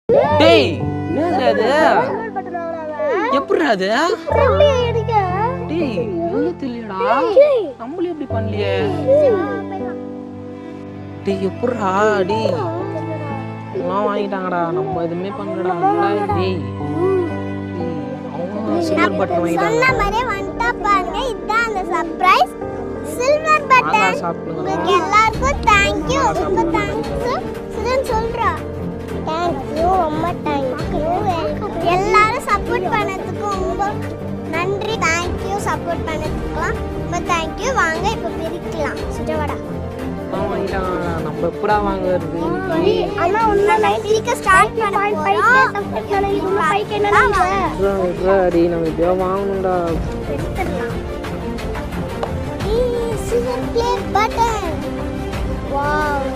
டேய் என்னடா இது எப்படிடா அது டேய் என்ன தெரியலடா நம்மளே இப்படி பண்ணலையே டேய் எப்படிடா டேய் எல்லாம் வாங்கிட்டாங்கடா நம்ம எதுவுமே பண்ணலடா டேய் அவங்க சில்வர் பட்டன் வாங்கிட்டாங்க சொன்ன மாதிரியே வந்துட்டா பாருங்க இதான் அந்த சர்ப்ரைஸ் சில்வர் பட்டன் உங்களுக்கு எல்லாருக்கும் தேங்க் யூ ரொம்ப தேங்க்ஸ் சிலன் சொல்றா தேங்க் யூ ரொம்ப தேங்க் யூ எல்லாரும் சப்போர்ட் பண்ணதுக்கு ரொம்ப நன்றி தேங்க் யூ சப்போர்ட் பண்ணதுக்குலாம் ரொம்ப தேங்க் யூ வாங்க இப்போ பிரிக்கலாம் சுஜவாடா நம்ம எப்படா வாங்குறது அண்ணா உன்ன நைட்டிக்கு ஸ்டார்ட் பண்ண போறோம் 5k டேய் நம்ம இதோ வாங்கணும்டா சில்வர் ப்ளே பட்டன் வாவ்